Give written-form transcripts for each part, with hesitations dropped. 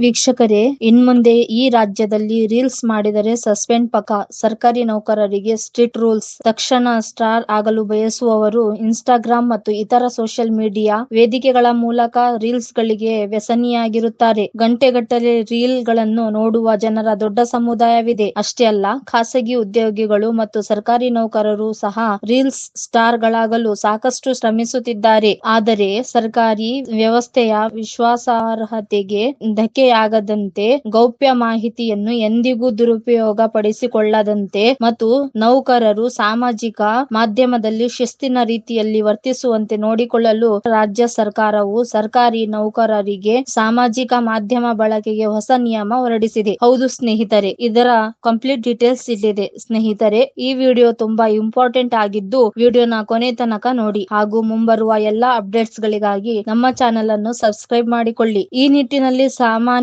ವೀಕ್ಷಕರೇ, ಇನ್ಮುಂದೆ ಈ ರಾಜ್ಯದಲ್ಲಿ ರೀಲ್ಸ್ ಮಾಡಿದರೆ ಸಸ್ಪೆಂಡ್ ಪಕ್ಕಾ. ಸರ್ಕಾರಿ ನೌಕರರಿಗೆ ಸ್ಟ್ರಿಕ್ಟ್ ರೂಲ್ಸ್. ತಕ್ಷಣ ಸ್ಟಾರ್ ಆಗಲು ಬಯಸುವವರು ಇನ್ಸ್ಟಾಗ್ರಾಂ ಮತ್ತು ಇತರ ಸೋಷಿಯಲ್ ಮೀಡಿಯಾ ವೇದಿಕೆಗಳ ಮೂಲಕ ರೀಲ್ಸ್ ಗಳಿಗೆ ವ್ಯಸನಿಯಾಗಿರುತ್ತಾರೆ. ಗಂಟೆಗಟ್ಟಲೆ ರೀಲ್ ಗಳನ್ನು ನೋಡುವ ಜನರ ದೊಡ್ಡ ಸಮುದಾಯವಿದೆ. ಅಷ್ಟೇ ಅಲ್ಲ, ಖಾಸಗಿ ಉದ್ಯೋಗಿಗಳು ಮತ್ತು ಸರ್ಕಾರಿ ನೌಕರರು ಸಹ ರೀಲ್ಸ್ ಸ್ಟಾರ್ ಗಳಾಗಲು ಸಾಕಷ್ಟು ಶ್ರಮಿಸುತ್ತಿದ್ದಾರೆ. ಆದರೆ ಸರ್ಕಾರಿ ವ್ಯವಸ್ಥೆಯ ವಿಶ್ವಾಸಾರ್ಹತೆಗೆ ಧಕ್ಕೆಯಾಗದಂತೆ, ಗೌಪ್ಯ ಮಾಹಿತಿಯನ್ನು ಎಂದಿಗೂ ದುರುಪಯೋಗ ಪಡಿಸಿಕೊಳ್ಳದಂತೆ ಮತ್ತು ನೌಕರರು ಸಾಮಾಜಿಕ ಮಾಧ್ಯಮದಲ್ಲಿ ಶಿಸ್ತಿನ ರೀತಿಯಲ್ಲಿ ವರ್ತಿಸುವಂತೆ ನೋಡಿಕೊಳ್ಳಲು ರಾಜ್ಯ ಸರ್ಕಾರವು ಸರ್ಕಾರಿ ನೌಕರರಿಗೆ ಸಾಮಾಜಿಕ ಮಾಧ್ಯಮ ಬಳಕೆಗೆ ಹೊಸ ನಿಯಮ ಹೊರಡಿಸಿದೆ. ಹೌದು ಸ್ನೇಹಿತರೆ, ಇದರ ಕಂಪ್ಲೀಟ್ ಡೀಟೇಲ್ಸ್ ಇಲ್ಲಿದೆ. ಸ್ನೇಹಿತರೆ, ಈ ವಿಡಿಯೋ ತುಂಬಾ ಇಂಪಾರ್ಟೆಂಟ್ ಆಗಿದ್ದು ವಿಡಿಯೋನ ಕೊನೆ ತನಕ ನೋಡಿ ಹಾಗೂ ಮುಂಬರುವ ಎಲ್ಲಾ ಅಪ್ಡೇಟ್ಸ್ ಗಳಿಗಾಗಿ ನಮ್ಮ ಚಾನೆಲ್ ಅನ್ನು ಸಬ್ಸ್ಕ್ರೈಬ್ ಮಾಡಿಕೊಳ್ಳಿ. ಈ ನಿಟ್ಟಿನಲ್ಲಿ ಸಾಮಾನ್ಯ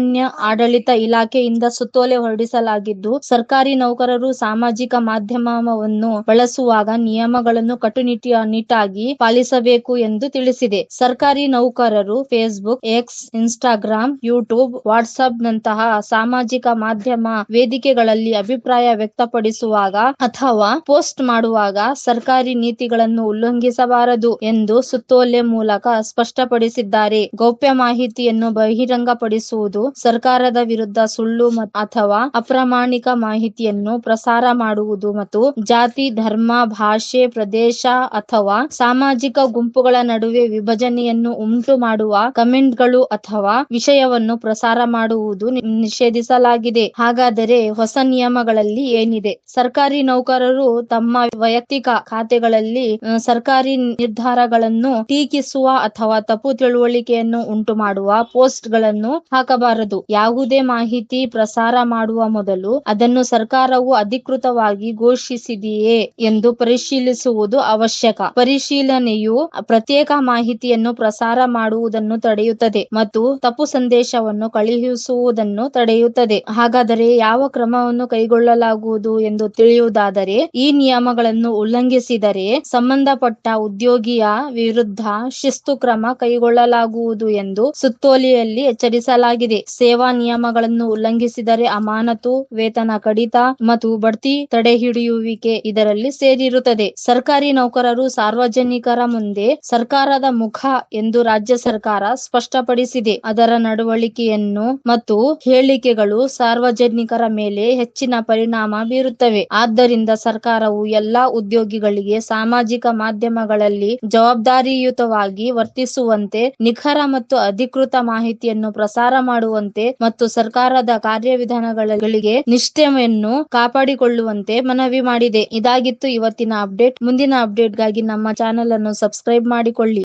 ಆಡಳಿತ ಇಲಾಖೆಯಿಂದ ಸುತ್ತೋಲೆ ಹೊರಡಿಸಲಾಗಿದ್ದು, ಸರ್ಕಾರಿ ನೌಕರರು ಸಾಮಾಜಿಕ ಮಾಧ್ಯಮವನ್ನು ಬಳಸುವಾಗ ನಿಯಮಗಳನ್ನು ಕಟ್ಟುನಿಟ್ಟಾಗಿ ಪಾಲಿಸಬೇಕು ಎಂದು ತಿಳಿಸಿದೆ. ಸರ್ಕಾರಿ ನೌಕರರು Facebook, X, Instagram, YouTube, WhatsApp ನಂತಹ ಸಾಮಾಜಿಕ ಮಾಧ್ಯಮ ವೇದಿಕೆಗಳಲ್ಲಿ ಅಭಿಪ್ರಾಯ ವ್ಯಕ್ತಪಡಿಸುವಾಗ ಅಥವಾ ಪೋಸ್ಟ್ ಮಾಡುವಾಗ ಸರ್ಕಾರಿ ನೀತಿಗಳನ್ನು ಉಲ್ಲಂಘಿಸಬಾರದು ಎಂದು ಸುತ್ತೋಲೆ ಮೂಲಕ ಸ್ಪಷ್ಟಪಡಿಸಿದ್ದಾರೆ. ಗೌಪ್ಯ ಮಾಹಿತಿಯನ್ನು ಬಹಿರಂಗಪಡಿಸುವುದು, ಸರ್ಕಾರದ ವಿರುದ್ಧ ಸುಳ್ಳು ಅಥವಾ ಅಪ್ರಾಮಾಣಿಕ ಮಾಹಿತಿಯನ್ನು ಪ್ರಸಾರ ಮಾಡುವುದು ಮತ್ತು ಜಾತಿ, ಧರ್ಮ, ಭಾಷೆ, ಪ್ರದೇಶ ಅಥವಾ ಸಾಮಾಜಿಕ ಗುಂಪುಗಳ ನಡುವೆ ವಿಭಜನೆಯನ್ನು ಉಂಟು ಮಾಡುವ ಕಮೆಂಟ್ಗಳು ಅಥವಾ ವಿಷಯವನ್ನು ಪ್ರಸಾರ ಮಾಡುವುದು ನಿಷೇಧಿಸಲಾಗಿದೆ. ಹಾಗಾದರೆ ಹೊಸ ನಿಯಮಗಳಲ್ಲಿ ಏನಿದೆ? ಸರ್ಕಾರಿ ನೌಕರರು ತಮ್ಮ ವೈಯಕ್ತಿಕ ಖಾತೆಗಳಲ್ಲಿ ಸರ್ಕಾರಿ ನಿರ್ಧಾರಗಳನ್ನು ಟೀಕಿಸುವ ಅಥವಾ ತಪ್ಪು ತಿಳುವಳಿಕೆಯನ್ನು ಉಂಟು ಮಾಡುವ ಪೋಸ್ಟ್ ಗಳನ್ನು ಹಾಕಬಾರದು. ಯಾವುದೇ ಮಾಹಿತಿ ಪ್ರಸಾರ ಮಾಡುವ ಮೊದಲು ಅದನ್ನು ಸರ್ಕಾರವು ಅಧಿಕೃತವಾಗಿ ಘೋಷಿಸಿದೆಯೇ ಎಂದು ಪರಿಶೀಲಿಸುವುದು ಅವಶ್ಯಕ. ಪರಿಶೀಲನೆಯು ಪ್ರತ್ಯೇಕ ಮಾಹಿತಿಯನ್ನು ಪ್ರಸಾರ ಮಾಡುವುದನ್ನು ತಡೆಯುತ್ತದೆ ಮತ್ತು ತಪ್ಪು ಸಂದೇಶವನ್ನು ಕಳುಹಿಸುವುದನ್ನು ತಡೆಯುತ್ತದೆ. ಹಾಗಾದರೆ ಯಾವ ಕ್ರಮವನ್ನು ಕೈಗೊಳ್ಳಲಾಗುವುದು ಎಂದು ತಿಳಿಯುವುದಾದರೆ, ಈ ನಿಯಮಗಳನ್ನು ಉಲ್ಲಂಘಿಸಿದರೆ ಸಂಬಂಧಪಟ್ಟ ಉದ್ಯೋಗಿಯ ವಿರುದ್ಧ ಶಿಸ್ತು ಕ್ರಮ ಕೈಗೊಳ್ಳಲಾಗುವುದು ಎಂದು ಸುತ್ತೋಲೆಯಲ್ಲಿ ಎಚ್ಚರಿಸಲಾಗಿದೆ. ಸೇವಾ ನಿಯಮಗಳನ್ನು ಉಲ್ಲಂಘಿಸಿದರೆ ಅಮಾನತು, ವೇತನ ಕಡಿತ ಮತ್ತು ಬಡ್ತಿ ತಡೆಹಿಡಿಯುವಿಕೆ ಇದರಲ್ಲಿ ಸೇರಿರುತ್ತದೆ. ಸರ್ಕಾರಿ ನೌಕರರು ಸಾರ್ವಜನಿಕರ ಮುಂದೆ ಸರ್ಕಾರದ ಮುಖ ಎಂದು ರಾಜ್ಯ ಸರ್ಕಾರ ಸ್ಪಷ್ಟಪಡಿಸಿದೆ. ಅದರ ನಡವಳಿಕೆಯನ್ನು ಮತ್ತು ಹೇಳಿಕೆಗಳು ಸಾರ್ವಜನಿಕರ ಮೇಲೆ ಹೆಚ್ಚಿನ ಪರಿಣಾಮ ಬೀರುತ್ತವೆ. ಆದ್ದರಿಂದ ಸರ್ಕಾರವು ಎಲ್ಲಾ ಉದ್ಯೋಗಿಗಳಿಗೆ ಸಾಮಾಜಿಕ ಮಾಧ್ಯಮಗಳಲ್ಲಿ ಜವಾಬ್ದಾರಿಯುತವಾಗಿ ವರ್ತಿಸುವಂತೆ, ನಿಖರ ಮತ್ತು ಅಧಿಕೃತ ಮಾಹಿತಿಯನ್ನು ಪ್ರಸಾರ ಮಾಡುವಂತೆ ಮತ್ತು ಸರ್ಕಾರದ ಕಾರ್ಯವಿಧಾನಗಳಿಗೆ ನಿಷ್ಠೆಯನ್ನು ಕಾಪಾಡಿಕೊಳ್ಳುವಂತೆ ಮನವಿ ಮಾಡಿದೆ. ಇದಾಗಿತ್ತು ಇವತ್ತಿನ ಅಪ್ಡೇಟ್. ಮುಂದಿನ ಅಪ್ಡೇಟ್ಗಾಗಿ ನಮ್ಮ ಚಾನೆಲ್ ಅನ್ನು ಸಬ್ಸ್ಕ್ರೈಬ್ ಮಾಡಿಕೊಳ್ಳಿ.